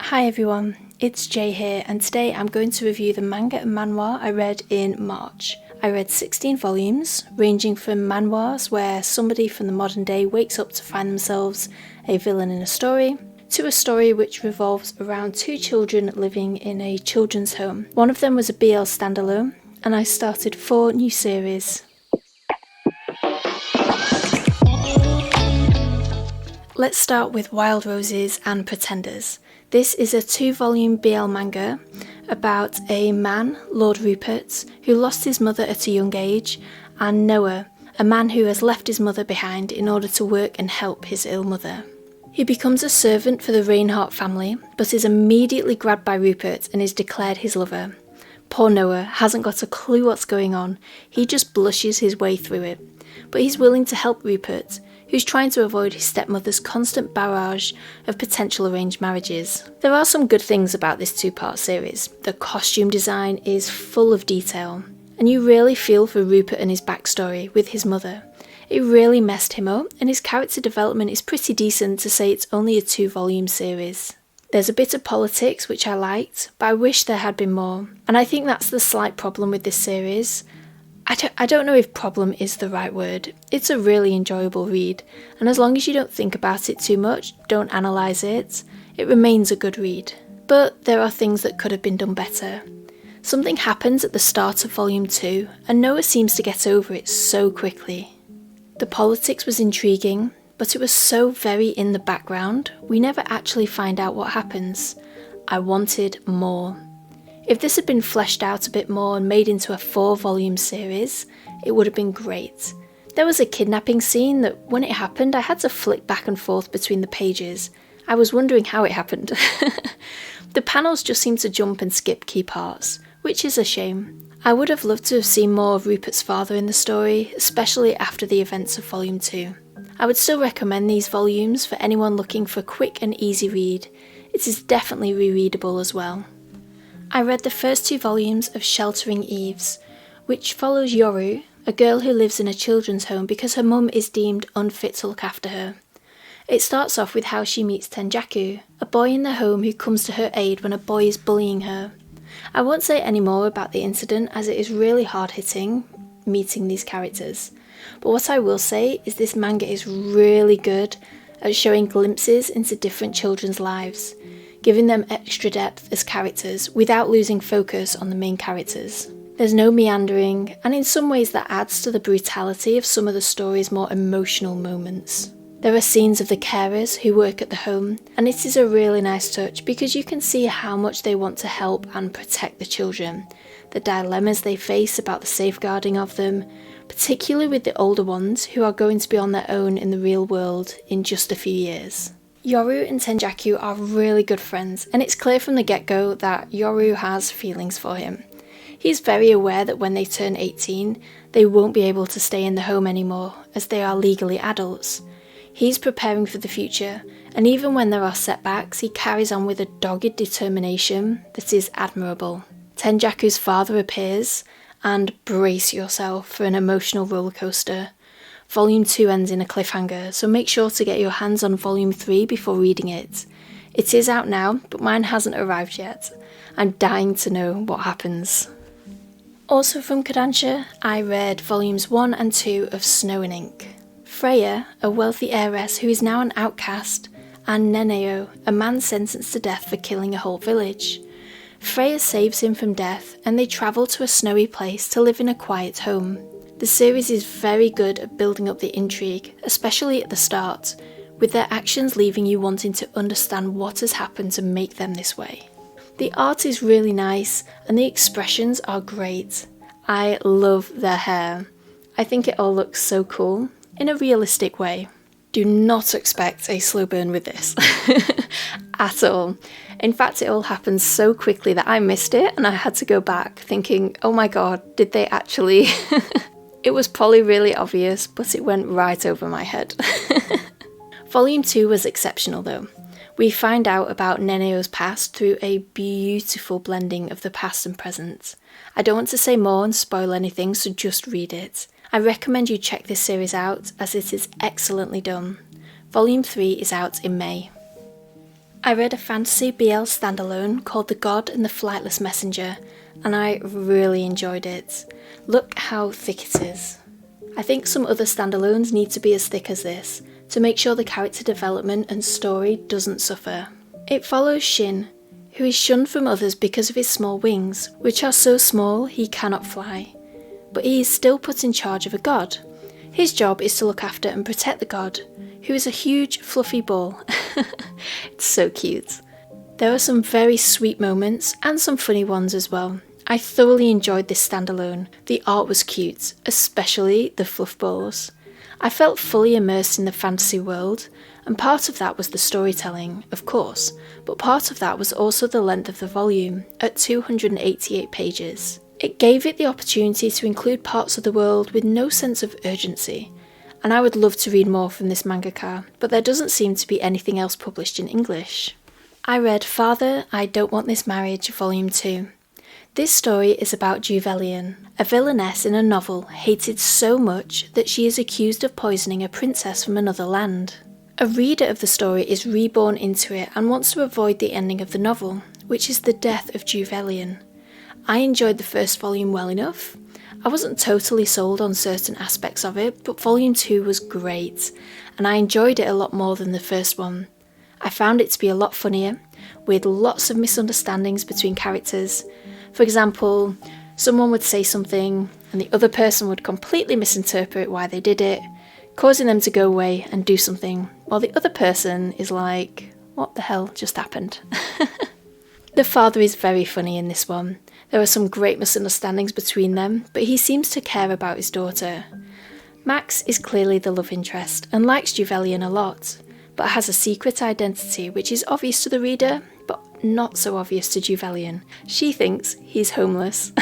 Hi everyone, it's Jay here, and today I'm going to review the manga and manhwa I read in March. I read 16 volumes, ranging from manhwas where somebody from the modern day wakes up to find themselves a villain in a story, to a story which revolves around two children living in a children's home. One of them was a BL standalone, and I started 4 new series. Let's start with Wild Roses and Pretenders. This is a 2-volume BL manga about a man, Lord Rupert, who lost his mother at a young age, and Noah, a man who has left his mother behind in order to work and help his ill mother. He becomes a servant for the Reinhardt family, but is immediately grabbed by Rupert and is declared his lover. Poor Noah hasn't got a clue what's going on, he just blushes his way through it. But he's willing to help Rupert, who's trying to avoid his stepmother's constant barrage of potential arranged marriages. There are some good things about this 2-part series. The costume design is full of detail, and you really feel for Rupert and his backstory with his mother. It really messed him up, and his character development is pretty decent to say it's only a 2-volume series. There's a bit of politics which I liked, but I wish there had been more, and I think that's the slight problem with this series. I don't know if problem is the right word. It's a really enjoyable read, and as long as you don't think about it too much, don't analyse it, it remains a good read. But there are things that could have been done better. Something happens at the start of volume 2, and Noah seems to get over it so quickly. The politics was intriguing, but it was so very in the background, we never actually find out what happens. I wanted more. If this had been fleshed out a bit more and made into a 4-volume series, it would have been great. There was a kidnapping scene that, when it happened, I had to flick back and forth between the pages. I was wondering how it happened. The panels just seemed to jump and skip key parts, which is a shame. I would have loved to have seen more of Rupert's father in the story, especially after the events of Volume 2. I would still recommend these volumes for anyone looking for a quick and easy read. It is definitely rereadable as well. I read the first 2 volumes of Sheltering Eves, which follows Yoru, a girl who lives in a children's home because her mum is deemed unfit to look after her. It starts off with how she meets Tenjaku, a boy in the home who comes to her aid when a boy is bullying her. I won't say any more about the incident as it is really hard-hitting, meeting these characters. But what I will say is this manga is really good at showing glimpses into different children's lives, giving them extra depth as characters without losing focus on the main characters. There's no meandering, and in some ways that adds to the brutality of some of the story's more emotional moments. There are scenes of the carers who work at the home, and it is a really nice touch because you can see how much they want to help and protect the children, the dilemmas they face about the safeguarding of them, particularly with the older ones who are going to be on their own in the real world in just a few years. Yoru and Tenjaku are really good friends, and it's clear from the get-go that Yoru has feelings for him. He's very aware that when they turn 18, they won't be able to stay in the home anymore, as they are legally adults. He's preparing for the future, and even when there are setbacks, he carries on with a dogged determination that is admirable. Tenjaku's father appears, and brace yourself for an emotional rollercoaster. Volume 2 ends in a cliffhanger, so make sure to get your hands on Volume 3 before reading it. It is out now, but mine hasn't arrived yet. I'm dying to know what happens. Also from Kodansha, I read Volumes 1 and 2 of Snow and Ink. Freya, a wealthy heiress who is now an outcast, and Neneo, a man sentenced to death for killing a whole village. Freya saves him from death, and they travel to a snowy place to live in a quiet home. The series is very good at building up the intrigue, especially at the start, with their actions leaving you wanting to understand what has happened to make them this way. The art is really nice, and the expressions are great. I love their hair. I think it all looks so cool, in a realistic way. Do not expect a slow burn with this, at all. In fact, it all happened so quickly that I missed it, and I had to go back thinking, oh my god, did they actually... It was probably really obvious, but it went right over my head. Volume 2 was exceptional though. We find out about Neneo's past through a beautiful blending of the past and present. I don't want to say more and spoil anything, so just read it. I recommend you check this series out as it is excellently done. Volume 3 is out in May. I read a fantasy BL standalone called The God and the Flightless Messenger, and I really enjoyed it. Look how thick it is. I think some other standalones need to be as thick as this, to make sure the character development and story doesn't suffer. It follows Shin, who is shunned from others because of his small wings, which are so small he cannot fly. But he is still put in charge of a god. His job is to look after and protect the god, who is a huge fluffy ball. It's so cute. There are some very sweet moments and some funny ones as well. I thoroughly enjoyed this standalone. The art was cute, especially the fluff balls. I felt fully immersed in the fantasy world, and part of that was the storytelling, of course, but part of that was also the length of the volume, at 288 pages. It gave it the opportunity to include parts of the world with no sense of urgency, and I would love to read more from this mangaka, but there doesn't seem to be anything else published in English. I read Father, I Don't Want This Marriage, Volume 2. This story is about Juvelian, a villainess in a novel hated so much that she is accused of poisoning a princess from another land. A reader of the story is reborn into it and wants to avoid the ending of the novel, which is the death of Juvelian. I enjoyed the first volume well enough. I wasn't totally sold on certain aspects of it, but volume 2 was great, and I enjoyed it a lot more than the first one. I found it to be a lot funnier, with lots of misunderstandings between characters. For example, someone would say something and the other person would completely misinterpret why they did it, causing them to go away and do something, while the other person is like, what the hell just happened? The father is very funny in this one. There are some great misunderstandings between them, but he seems to care about his daughter. Max is clearly the love interest and likes Juvelian a lot, but has a secret identity which is obvious to the reader, but not so obvious to Juvelian. She thinks he's homeless.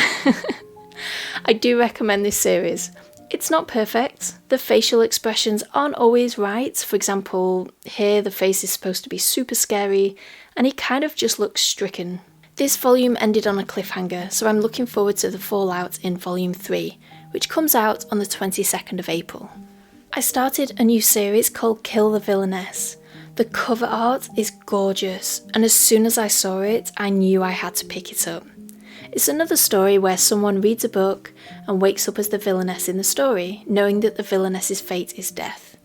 I do recommend this series. It's not perfect. The facial expressions aren't always right. For example, here the face is supposed to be super scary, and he kind of just looks stricken. This volume ended on a cliffhanger, so I'm looking forward to the fallout in volume 3, which comes out on the 22nd of April. I started a new series called Kill the Villainess. The cover art is gorgeous, and as soon as I saw it, I knew I had to pick it up. It's another story where someone reads a book and wakes up as the villainess in the story, knowing that the villainess's fate is death.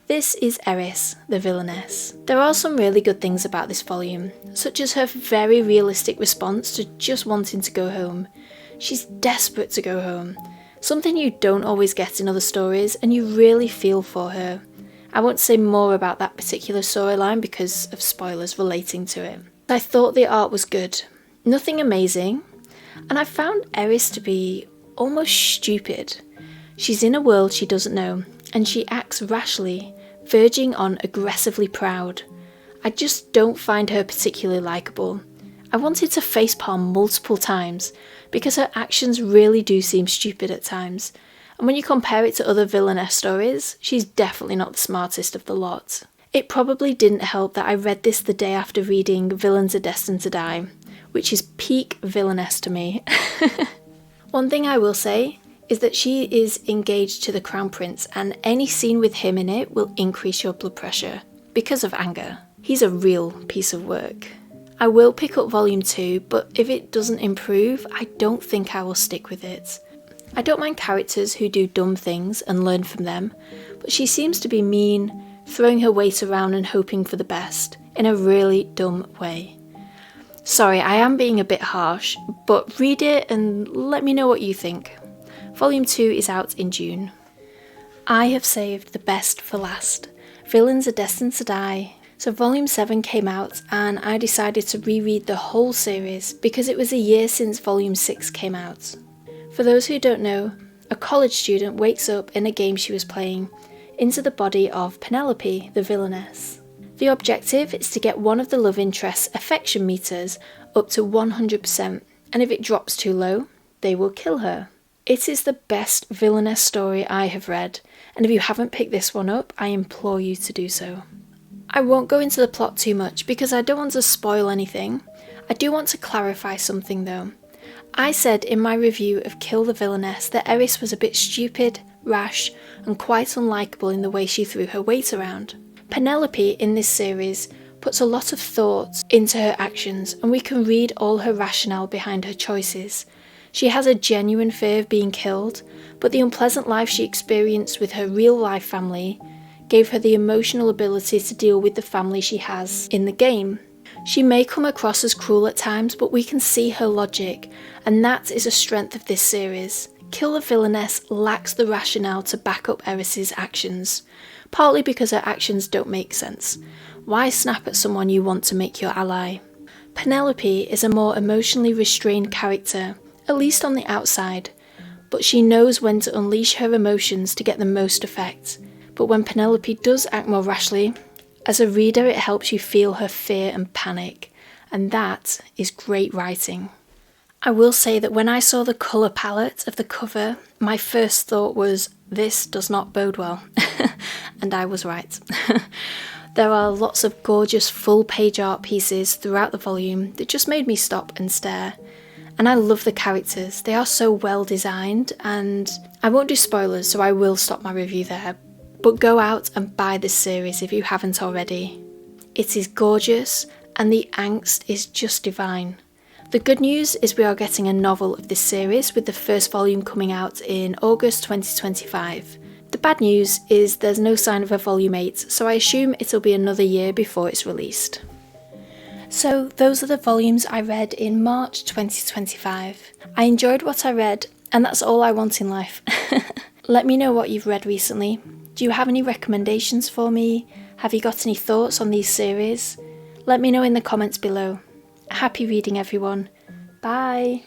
This is Eris, the villainess. There are some really good things about this volume, such as her very realistic response to just wanting to go home. She's desperate to go home, something you don't always get in other stories, and you really feel for her. I won't say more about that particular storyline because of spoilers relating to it. I thought the art was good, nothing amazing, and I found Eris to be almost stupid. She's in a world she doesn't know, and she acts rashly, verging on aggressively proud. I just don't find her particularly likeable. I wanted to facepalm multiple times, because her actions really do seem stupid at times, and when you compare it to other villainess stories, she's definitely not the smartest of the lot. It probably didn't help that I read this the day after reading Villains Are Destined to Die, which is peak villainess to me. One thing I will say is that she is engaged to the Crown Prince, and any scene with him in it will increase your blood pressure, because of anger. He's a real piece of work. I will pick up volume 2, but if it doesn't improve, I don't think I will stick with it. I don't mind characters who do dumb things and learn from them, but she seems to be mean, throwing her weight around and hoping for the best, in a really dumb way. Sorry, I am being a bit harsh, but read it and let me know what you think. Volume 2 is out in June. I have saved the best for last. Villains Are Destined to Die. So volume 7 came out and I decided to reread the whole series because it was a year since volume 6 came out. For those who don't know, a college student wakes up in a game she was playing into the body of Penelope, the villainess. The objective is to get one of the love interest's affection meters up to 100%, and if it drops too low, they will kill her. It is the best villainess story I have read, and if you haven't picked this one up, I implore you to do so. I won't go into the plot too much because I don't want to spoil anything. I do want to clarify something though. I said in my review of Kill the Villainess that Eris was a bit stupid, rash, and quite unlikable in the way she threw her weight around. Penelope in this series puts a lot of thought into her actions, and we can read all her rationale behind her choices. She has a genuine fear of being killed, but the unpleasant life she experienced with her real-life family gave her the emotional ability to deal with the family she has in the game. She may come across as cruel at times, but we can see her logic, and that is a strength of this series. Kill the Villainess lacks the rationale to back up Eris's actions, partly because her actions don't make sense. Why snap at someone you want to make your ally? Penelope is a more emotionally restrained character, at least on the outside, but she knows when to unleash her emotions to get the most effect. But when Penelope does act more rashly, as a reader it helps you feel her fear and panic, and that is great writing. I will say that when I saw the colour palette of the cover, my first thought was, this does not bode well, and I was right. There are lots of gorgeous full page art pieces throughout the volume that just made me stop and stare. And I love the characters, they are so well designed, and I won't do spoilers so I will stop my review there, but go out and buy this series if you haven't already. It is gorgeous and the angst is just divine. The good news is we are getting a novel of this series with the first volume coming out in August 2025. The bad news is there's no sign of a volume 8, so I assume it'll be another year before it's released. So those are the volumes I read in March 2025. I enjoyed what I read, and that's all I want in life. Let me know what you've read recently. Do you have any recommendations for me? Have you got any thoughts on these series? Let me know in the comments below. Happy reading, everyone. Bye!